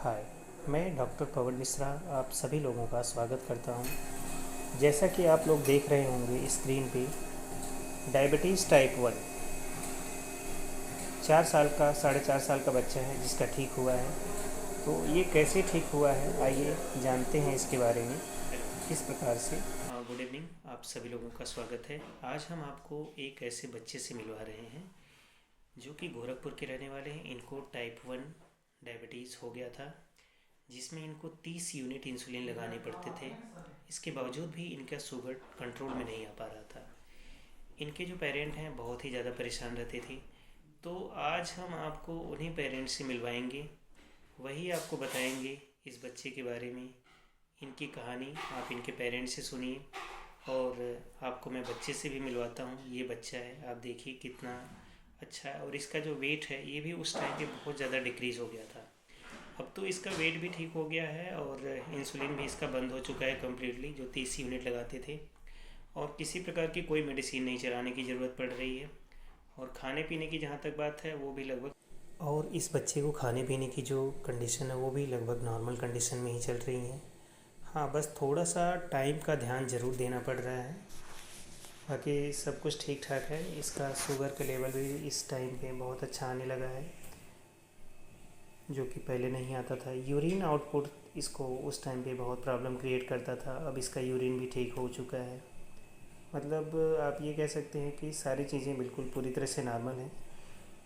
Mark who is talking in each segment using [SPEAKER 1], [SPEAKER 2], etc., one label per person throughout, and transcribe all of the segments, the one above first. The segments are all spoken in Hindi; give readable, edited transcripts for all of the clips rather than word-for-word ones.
[SPEAKER 1] हाय, मैं डॉक्टर पवन मिश्रा आप सभी लोगों का स्वागत करता हूं। जैसा कि आप लोग देख रहे होंगे स्क्रीन पे, डायबिटीज़ टाइप 1 4 साल का 4.5 साल का बच्चा है जिसका ठीक हुआ है। तो ये कैसे ठीक हुआ है, आइए जानते हैं इसके बारे में। इस प्रकार से गुड इवनिंग, आप सभी लोगों का स्वागत है। आज हम आपको एक ऐसे बच्चे से मिलवा रहे हैं जो कि गोरखपुर के रहने वाले हैं। इनको टाइप 1 डायबिटीज़ हो गया था, जिसमें इनको 30 यूनिट इंसुलिन लगाने पड़ते थे। इसके बावजूद भी इनका शुगर कंट्रोल में नहीं आ पा रहा था। इनके जो पेरेंट हैं बहुत ही ज़्यादा परेशान रहते थे। तो आज हम आपको उन्हीं पेरेंट्स से मिलवाएंगे, वही आपको बताएंगे इस बच्चे के बारे में, इनकी कहानी आप इनके पेरेंट्स से सुनिए। और आपको मैं बच्चे से भी मिलवाता हूँ। ये बच्चा है, आप देखिए कितना अच्छा है। और इसका जो वेट है ये भी उस टाइम पे बहुत ज़्यादा डिक्रीज़ हो गया था। अब तो इसका वेट भी ठीक हो गया है और इंसुलिन भी इसका बंद हो चुका है कम्प्लीटली, जो 30 यूनिट लगाते थे। और किसी प्रकार की कोई मेडिसिन नहीं चलाने की ज़रूरत पड़ रही है। और खाने पीने की जहाँ तक बात है वो भी लगभग, और इस बच्चे को खाने पीने की जो कंडीशन है वो भी लगभग नॉर्मल कंडीशन में ही चल रही है। हाँ, बस थोड़ा सा टाइम का ध्यान ज़रूर देना पड़ रहा है, बाकी सब कुछ ठीक ठाक है। इसका शुगर का लेवल भी इस टाइम पे बहुत अच्छा आने लगा है, जो कि पहले नहीं आता था। यूरिन आउटपुट इसको उस टाइम पे बहुत प्रॉब्लम क्रिएट करता था, अब इसका यूरिन भी ठीक हो चुका है। मतलब आप ये कह सकते हैं कि सारी चीज़ें बिल्कुल पूरी तरह से नॉर्मल हैं।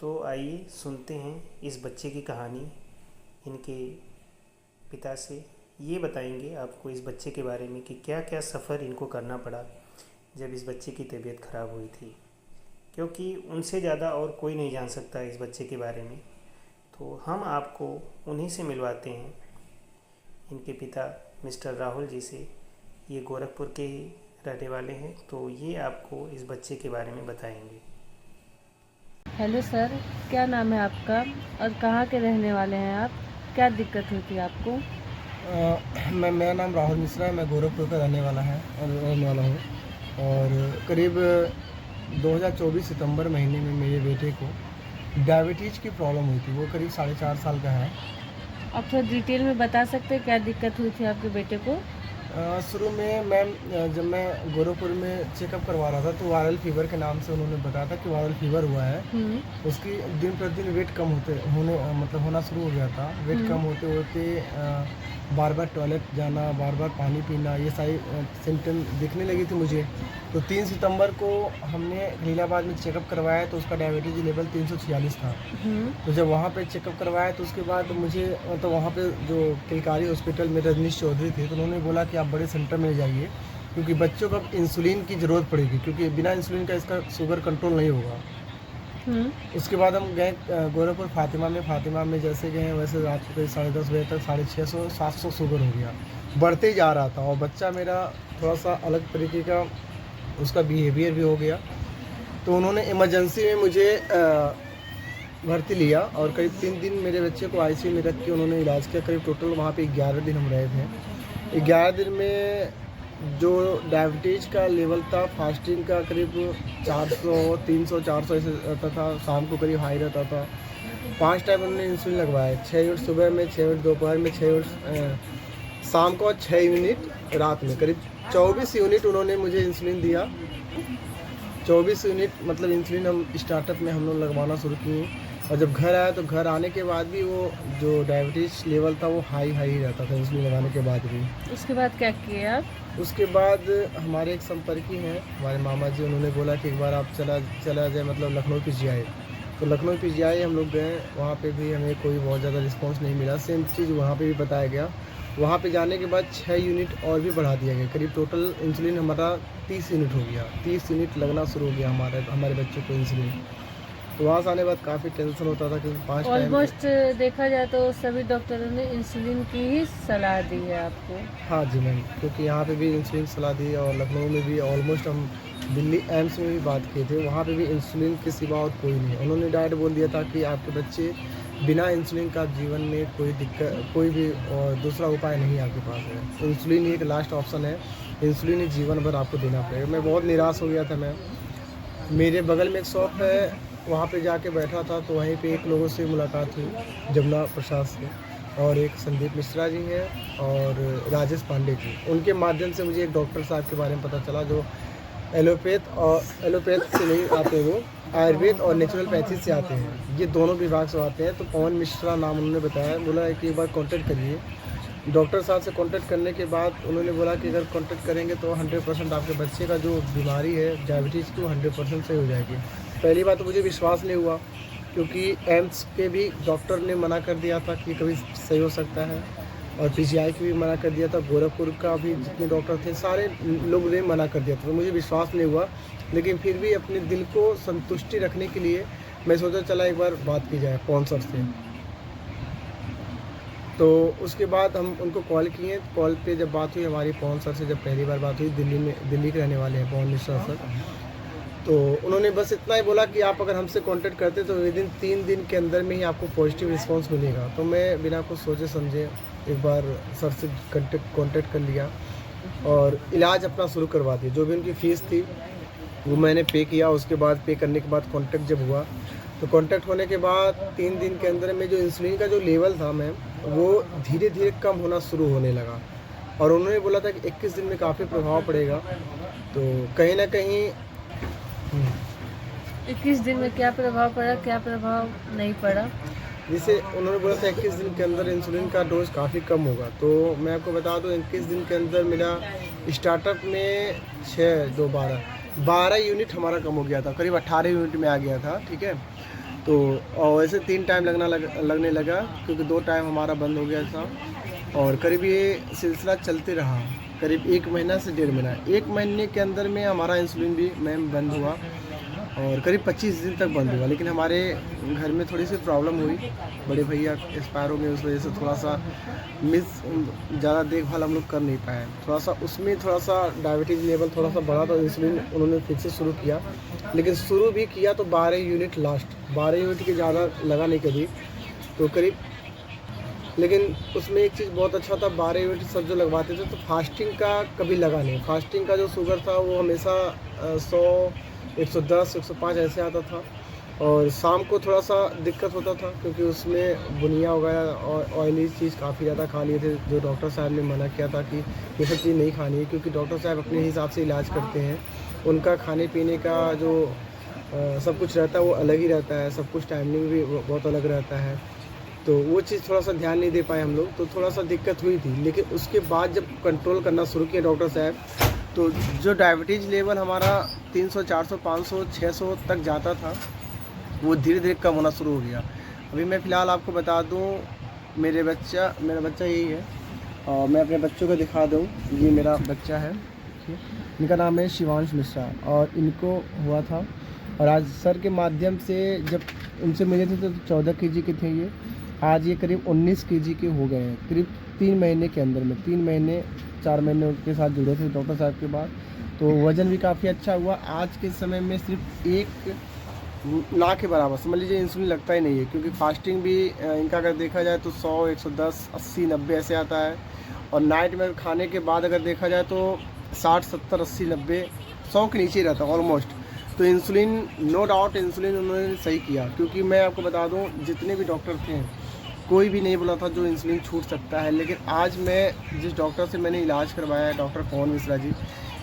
[SPEAKER 1] तो आइए सुनते हैं इस बच्चे की कहानी। इनके पिता से ये बताएंगे आपको इस बच्चे के बारे में कि क्या क्या सफ़र इनको करना पड़ा जब इस बच्चे की तबीयत ख़राब हुई थी, क्योंकि उनसे ज़्यादा और कोई नहीं जान सकता इस बच्चे के बारे में। तो हम आपको उन्हीं से मिलवाते हैं, इनके पिता मिस्टर राहुल जी से। ये गोरखपुर के ही रहने वाले हैं, तो ये आपको इस बच्चे के बारे में बताएंगे।
[SPEAKER 2] हेलो सर, क्या नाम है आपका और कहाँ के रहने वाले हैं आप? क्या दिक्कत हुई थी आपको?
[SPEAKER 3] मेरा नाम राहुल मिश्रा है। मैं गोरखपुर का रहने वाला हूँ। और करीब 2024 सितंबर महीने में मेरे बेटे को डायबिटीज़ की प्रॉब्लम हुई थी। वो करीब 4.5 साल का है।
[SPEAKER 2] आप थोड़ा डिटेल में बता सकते हैं क्या दिक्कत हुई थी आपके बेटे को?
[SPEAKER 3] शुरू में जब मैं गोरखपुर में चेकअप करवा रहा था तो वायरल फीवर के नाम से उन्होंने बताया था कि वायरल फीवर हुआ है। उसकी दिन प्रतिदिन वेट कम होना शुरू हो गया था। वेट कम होते होते बार बार टॉयलेट जाना, बार बार पानी पीना, ये सारी सिम्टम दिखने लगी थी मुझे। तो 3 सितंबर को हमने इलाहाबाद में चेकअप करवाया तो उसका डायबिटीज़ लेवल 346 था। तो जब वहाँ पे चेकअप करवाया तो उसके बाद मुझे वहाँ पे जो किलकारी हॉस्पिटल में रजनीश चौधरी थे तो उन्होंने बोला कि आप बड़े सेंटर में जाइए, क्योंकि बच्चों को अब इंसुलिन की ज़रूरत पड़ेगी, क्योंकि बिना इंसुलिन का इसका शुगर कंट्रोल नहीं होगा। उसके बाद हम गए गोरखपुर फातिमा में जैसे गए वैसे रात को 10:30 बजे तक 650 700 शुगर हो गया, बढ़ते ही जा रहा था। और बच्चा मेरा थोड़ा सा अलग तरीके का उसका बिहेवियर भी हो गया। तो उन्होंने इमरजेंसी में मुझे भर्ती लिया और करीब 3 दिन मेरे बच्चे को आईसीयू में रख के उन्होंने इलाज किया। करीब टोटल वहाँ पे 11 दिन हम रहे थे। 11 दिन में जो डायबिटीज़ का लेवल था फास्टिंग का करीब 400 300 400 ऐसे रहता था। शाम को करीब हाई रहता था। 5 टाइम उन्होंने इंसुलिन लगवाया, 6 यूनिट सुबह में, 6 यूनिट दोपहर में, 6 यूनिट शाम को, 6 यूनिट रात में। करीब 24 यूनिट उन्होंने मुझे इंसुलिन दिया। 24 यूनिट मतलब इंसुलिन हम स्टार्टअप में हम लोग लगवाना शुरू किए। और जब घर आया तो घर आने के बाद भी वो जो डायबिटीज़ लेवल था वो हाई ही रहता था इंसुलिन लगाने के बाद भी।
[SPEAKER 2] उसके बाद क्या किए आप?
[SPEAKER 3] उसके बाद हमारे एक संपर्की हैं, हमारे मामा जी, उन्होंने बोला कि एक बार आप चला जाए, मतलब लखनऊ पीजीआई। तो लखनऊ पीजीआई हम लोग गए, वहाँ पे भी हमें कोई बहुत ज़्यादा रिस्पांस नहीं मिला। सेम चीज़ वहाँ पे भी बताया गया। वहाँ पे जाने के बाद 6 यूनिट और भी बढ़ा दिया गया। करीब टोटल इंसुलिन हमारा 30 यूनिट हो गया। 30 यूनिट लगना शुरू हो गया हमारे बच्चों को इंसुलिन। तो वहाँ से आने के बाद काफ़ी टेंशन होता था, क्योंकि 5 टाइम
[SPEAKER 2] ऑलमोस्ट देखा जाए तो सभी डॉक्टरों ने इंसुलिन की ही सलाह दी है आपको।
[SPEAKER 3] हाँ जी मैम, क्योंकि यहाँ पे भी इंसुलिन सलाह दी और लखनऊ में भी ऑलमोस्ट हम दिल्ली एम्स में भी बात किए थे, वहाँ पे भी इंसुलिन के सिवा और कोई नहीं। उन्होंने डायरेक्ट बोल दिया था कि आपके बच्चे बिना इंसुलिन का जीवन में कोई दिक्कत, कोई भी और दूसरा उपाय नहीं आपके पास है। इंसुलिन ही एक लास्ट ऑप्शन है। इंसुलिन ही जीवन भर आपको देना पड़ेगा। मैं बहुत निराश हो गया था। मैं मेरे बगल में एक शॉप है, वहाँ पे जाके बैठा था तो वहीं पे एक लोगों से मुलाकात हुई, जमुना प्रसाद से। और एक संदीप मिश्रा जी हैं और राजेश पांडे जी। उनके माध्यम से मुझे एक डॉक्टर साहब के बारे में पता चला जो एलोपैथ से नहीं आते, वो आयुर्वेद और नेचुरलपैथी से आते हैं। ये दोनों विभाग से आते हैं। तो पवन मिश्रा नाम उन्होंने बताया, बोला कि एक बार कांटेक्ट करिए। डॉक्टर साहब से कांटेक्ट करने के बाद उन्होंने बोला कि अगर कांटेक्ट करेंगे तो 100% आपके बच्चे का जो बीमारी है डायबिटीज़ की वो 100% सही हो जाएगी। पहली बात तो मुझे विश्वास नहीं हुआ, क्योंकि एम्स के भी डॉक्टर ने मना कर दिया था कि कभी सही हो सकता है, और पीजीआई की भी मना कर दिया था, गोरखपुर का भी जितने डॉक्टर थे सारे लोग ने मना कर दिया था। तो मुझे विश्वास नहीं हुआ, लेकिन फिर भी अपने दिल को संतुष्टि रखने के लिए मैं सोचा चला एक बार बात की जाए पवन सर से। तो उसके बाद हम उनको कॉल किए। कॉल पे जब बात हुई हमारी पवन सर से, जब पहली बार बात हुई, दिल्ली के रहने वाले हैं पवन मिश्रा सर, तो उन्होंने बस इतना ही बोला कि आप अगर हमसे कांटेक्ट करते तो विदिन 3 दिन के अंदर में ही आपको पॉजिटिव रिस्पांस मिलेगा। तो मैं बिना कुछ सोचे समझे एक बार सर से कांटेक्ट कर लिया और इलाज अपना शुरू करवा दिया। जो भी उनकी फ़ीस थी वो मैंने पे किया। उसके बाद पे करने के बाद कांटेक्ट जब हुआ, तो कांटेक्ट होने के बाद 3 दिन के अंदर में जो इंसुलिन का जो लेवल था मैम, वो धीरे धीरे कम होना शुरू होने लगा। और उन्होंने बोला था कि 21 दिन में काफ़ी प्रभाव पड़ेगा। तो कहीं ना कहीं
[SPEAKER 2] 21 दिन में क्या प्रभाव पड़ा, क्या प्रभाव नहीं पड़ा?
[SPEAKER 3] जैसे उन्होंने बोला था 21 दिन के अंदर इंसुलिन का डोज काफ़ी कम होगा। तो मैं आपको बता दूं 21 दिन के अंदर मेरा स्टार्टअप में 12 यूनिट हमारा कम हो गया था, करीब 18 यूनिट में आ गया था। ठीक है, तो और वैसे 3 टाइम लगने लगा, क्योंकि 2 टाइम हमारा बंद हो गया था। और करीब ये सिलसिला चलते रहा करीब 1 महीना से 1.5 महीना। 1 महीने के अंदर में हमारा इंसुलिन भी मैम बंद हुआ और करीब 25 दिन तक बंद हुआ। लेकिन हमारे घर में थोड़ी सी प्रॉब्लम हुई, बड़े भैया एक्सपायर हो गए, उस वजह से थोड़ा सा ज़्यादा देखभाल हम लोग कर नहीं पाए। थोड़ा सा डायबिटीज़ लेवल थोड़ा सा बढ़ा, तो इंसुलिन उन्होंने फिर से शुरू किया। लेकिन शुरू भी किया तो 12 यूनिट लास्ट, 12 यूनिट के ज़्यादा लगा नहीं कभी, तो करीब। लेकिन उसमें एक चीज़ बहुत अच्छा था, 12 यूनिट सब जो लगवाते थे तो फास्टिंग का कभी लगा नहीं। फास्टिंग का जो शुगर था वो हमेशा 100, 110, 105 ऐसे आता था। और शाम को थोड़ा सा दिक्कत होता था, क्योंकि उसमें बुनिया वगैरह और ऑयली चीज़ काफ़ी ज़्यादा खा लिए थे, जो डॉक्टर साहब ने मना किया था कि ये सब चीज़ नहीं खानी है, क्योंकि डॉक्टर साहब अपने हिसाब से इलाज करते हैं। उनका खाने पीने का जो सब कुछ रहता है वो अलग ही रहता है, सब कुछ टाइमिंग भी बहुत अलग रहता है। तो वो चीज़ थोड़ा सा ध्यान नहीं दे पाए हम लोग, तो थोड़ा सा दिक्कत हुई थी। लेकिन उसके बाद जब कंट्रोल करना शुरू किया डॉक्टर साहब, तो जो डायबिटीज़ लेवल हमारा 300, 400, 500, 600 तक जाता था, वो धीरे धीरे कम होना शुरू हो गया। अभी मैं फ़िलहाल आपको बता दूं, मेरा बच्चा यही है, और मैं अपने बच्चों को दिखा दूं। ये मेरा बच्चा है, इनका नाम है शिवांश मिश्रा, और इनको हुआ था। और आज सर के माध्यम से जब उनसे मिले थे तो 14 kg के थे ये, आज ये करीब 19 kg के हो गए हैं, करीब 3 महीने के अंदर में। 3 महीने 4 महीने उनके साथ जुड़े थे डॉक्टर साहब के बाद, तो वज़न भी काफ़ी अच्छा हुआ। आज के समय में सिर्फ 1 ना के बराबर समझ लीजिए इंसुलिन लगता ही नहीं है, क्योंकि फास्टिंग भी इनका अगर देखा जाए तो 100, 110, 80, 90 ऐसे आता है। और नाइट में खाने के बाद अगर देखा जाए तो 60, 70, 80, 90, 100 के नीचे ही रहता है ऑलमोस्ट। तो इंसुलिन, नो डाउट इंसुलिन उन्होंने सही किया, क्योंकि मैं आपको बता दूं जितने भी डॉक्टर थे कोई भी नहीं बोला था जो इंसुलिन छूट सकता है। लेकिन आज मैं जिस डॉक्टर से मैंने इलाज करवाया है, डॉक्टर पवन मिश्रा जी,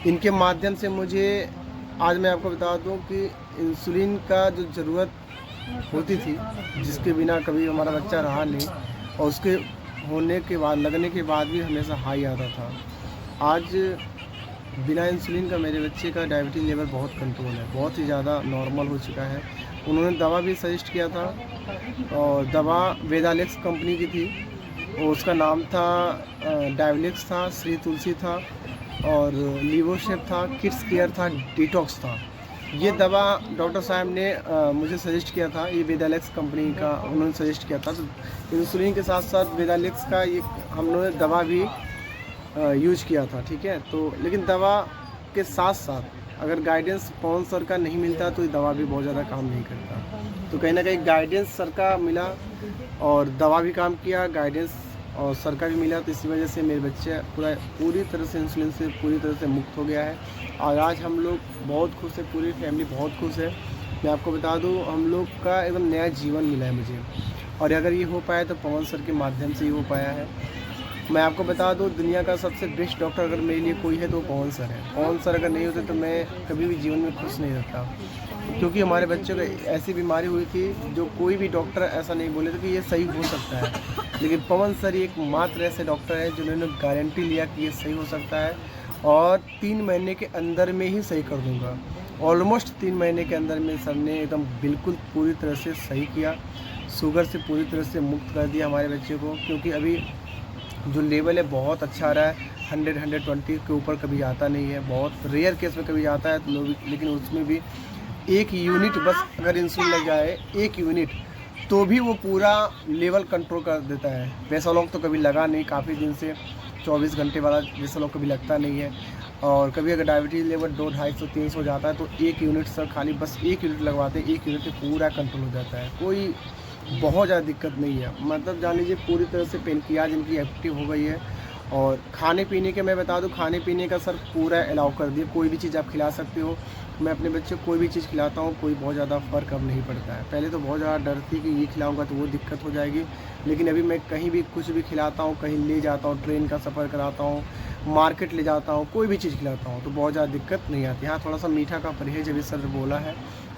[SPEAKER 3] इनके माध्यम से मुझे आज मैं आपको बता दूं कि इंसुलिन का जो ज़रूरत होती थी, जिसके बिना कभी हमारा बच्चा रहा नहीं, और उसके होने के बाद, लगने के बाद भी हमेशा हाई आता था, आज बिना इंसुलिन का मेरे बच्चे का डायबिटीज़ लेवल बहुत कंट्रोल है, बहुत ही ज़्यादा नॉर्मल हो चुका है। उन्होंने दवा भी सजेस्ट किया था, और दवा वेदालेक्स कंपनी की थी, और उसका नाम था डायविलेक्स था, श्री तुलसी था, और लीवोशेप था, किड्स केयर था, डिटॉक्स था। ये दवा डॉक्टर साहब ने मुझे सजेस्ट किया था, ये वेदालेक्स कंपनी का उन्होंने सजेस्ट किया था। तो इंसुलिन के साथ साथ वेदालेक्स का ये हम लोगों ने दवा भी यूज किया था। ठीक है, तो लेकिन दवा के साथ साथ अगर गाइडेंस पवन सर का नहीं मिलता तो ये दवा भी बहुत ज़्यादा काम नहीं करता। तो कहीं ना कहीं गाइडेंस सर का मिला, और दवा भी काम किया, गाइडेंस और सर का भी मिला, तो इसी वजह से मेरे बच्चे पूरी तरह से इंसुलिन से पूरी तरह से मुक्त हो गया है। और आज हम लोग बहुत खुश हैं, पूरी फैमिली बहुत खुश है। मैं आपको बता दूं, हम लोग का एकदम नया जीवन मिला है मुझे। और अगर ये हो पाया तो पवन सर के माध्यम से ही हो पाया है। मैं आपको बता दूं, दुनिया का सबसे बेस्ट डॉक्टर अगर मेरे लिए कोई है तो पवन सर है। पवन सर अगर नहीं होते तो मैं कभी भी जीवन में खुश नहीं रहता, क्योंकि हमारे बच्चों को ऐसी बीमारी हुई थी जो कोई भी डॉक्टर ऐसा नहीं बोले थे कि ये सही हो सकता है, लेकिन पवन सर एक मात्र ऐसे डॉक्टर है जिन्होंने गारंटी लिया कि ये सही हो सकता है और 3 महीने के अंदर में ही सही कर दूंगा। ऑलमोस्ट 3 महीने के अंदर में सर ने एकदम बिल्कुल पूरी तरह से सही किया, शुगर से पूरी तरह से मुक्त कर दिया हमारे बच्चे को, क्योंकि अभी जो लेवल है बहुत अच्छा आ रहा है। 100-120 के ऊपर कभी आता नहीं है, बहुत रेयर केस में कभी आता है तो लोग, लेकिन उसमें भी 1 यूनिट बस अगर इंसुलिन लग जाए 1 यूनिट तो भी वो पूरा लेवल कंट्रोल कर देता है। वैसा लोग तो कभी लगा नहीं, काफ़ी दिन से 24 घंटे वाला जैसा लोग कभी लगता नहीं है। और कभी अगर डायबिटीज़ लेवल 200, 250, 300 जाता है तो 1 यूनिट सर खाली बस 1 यूनिट लगवाते हैं, 1 यूनिट से पूरा कंट्रोल हो जाता है। कोई बहुत ज़्यादा दिक्कत नहीं है, मतलब जान लीजिए पूरी तरह से पेनक्रियाज इनकी एक्टिव हो गई है। और खाने पीने के मैं बता दूं, खाने पीने का सर पूरा अलाउ कर दिया, कोई भी चीज़ आप खिला सकते हो। मैं अपने बच्चे को कोई भी चीज़ खिलाता हूँ, कोई बहुत ज़्यादा फ़र्क अब नहीं पड़ता है। पहले तो बहुत ज़्यादा डर थी कि ये खिलाऊंगा तो वो दिक्कत हो जाएगी, लेकिन अभी मैं कहीं भी कुछ भी खिलाता हूँ, कहीं ले जाता हूँ, ट्रेन का सफ़र कराता हूँ, मार्केट ले जाता हूँ, कोई भी चीज़ खिलाता हूँ तो बहुत ज़्यादा दिक्कत नहीं आती। हाँ, थोड़ा सा मीठा का परहेज़ अभी सर बोला है,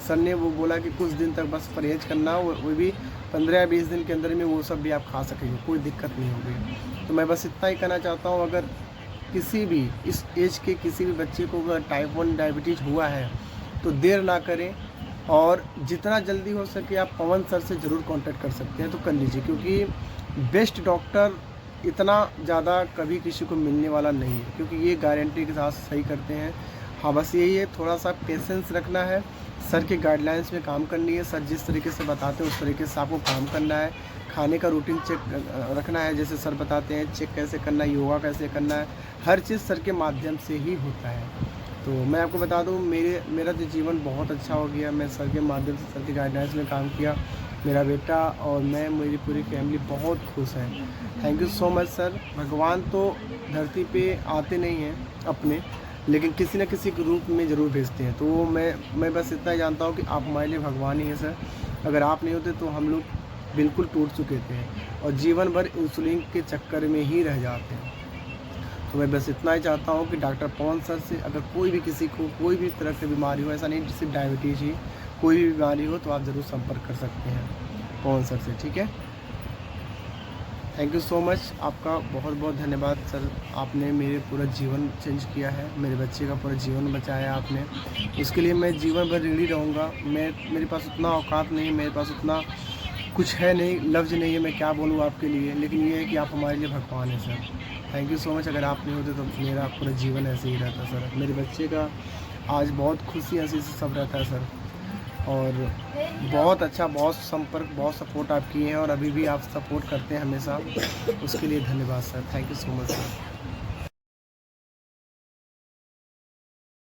[SPEAKER 3] सर ने वो बोला कि कुछ दिन तक बस परहेज़ करना, वो भी 15 या 20 दिन के अंदर में वो सब भी आप खा सकेंगे, कोई दिक्कत नहीं होगी। तो मैं बस इतना ही कहना चाहता हूँ, अगर किसी भी इस एज के किसी भी बच्चे को अगर टाइप 1 डायबिटीज़ हुआ है तो देर ना करें, और जितना जल्दी हो सके आप पवन सर से ज़रूर कांटेक्ट कर सकते हैं तो कर लीजिए, क्योंकि बेस्ट डॉक्टर इतना ज़्यादा कभी किसी को मिलने वाला नहीं है, क्योंकि ये गारंटी के साथ सही करते हैं। हाँ, बस यही है, थोड़ा सा पेशेंस रखना है, सर के गाइडलाइंस में काम करनी है। सर जिस तरीके से बताते हैं उस तरीके से आपको काम करना है। खाने का रूटीन चेक रखना है, जैसे सर बताते हैं चेक कैसे करना है, योगा कैसे करना है, हर चीज़ सर के माध्यम से ही होता है। तो मैं आपको बता दूं, मेरा जो जीवन बहुत अच्छा हो गया, मैं सर के माध्यम से, सर के गाइडलाइंस में काम किया। मेरा बेटा और मैं, मेरी पूरी फैमिली बहुत खुश है। Thank you so much sir. भगवान तो धरती पे आते नहीं हैं अपने, लेकिन किसी न किसी के रूप में ज़रूर भेजते हैं। तो मैं बस इतना ही जानता हूँ कि आप हमारे लिए भगवान ही हैं सर। अगर आप नहीं होते तो हम लोग बिल्कुल टूट चुके थे और जीवन भर इंसुलिन के चक्कर में ही रह जाते हैं। तो मैं बस इतना ही चाहता हूँ कि डॉक्टर पवन सर से अगर कोई भी किसी को कोई भी तरह की बीमारी हो, ऐसा नहीं सिर्फ डायबिटीज़ ही, कोई भी बीमारी हो तो आप ज़रूर संपर्क कर सकते हैं पवन सर से, ठीक है। थैंक यू सो मच, आपका बहुत बहुत धन्यवाद सर। आपने मेरे पूरा जीवन चेंज किया है, मेरे बच्चे का पूरा जीवन बचाया आपने, उसके लिए मैं जीवन भर ऋणी रहूँगा। मेरे पास उतना औकात नहीं, मेरे पास उतना कुछ है नहीं, लफ्ज़ नहीं है, मैं क्या बोलूँ आपके लिए, लेकिन ये है कि आप हमारे लिए भगवान हैं sir. Thank you so much. अगर आप नहीं होते तो मेरा पूरा जीवन ऐसे ही रहता सर। मेरे बच्चे का आज बहुत खुशी हंसी से सब रहता है सर, और बहुत अच्छा, बहुत संपर्क, बहुत सपोर्ट आप किए हैं और अभी भी आप सपोर्ट करते हैं हमेशा, उसके लिए धन्यवाद sir. Thank you so much sir.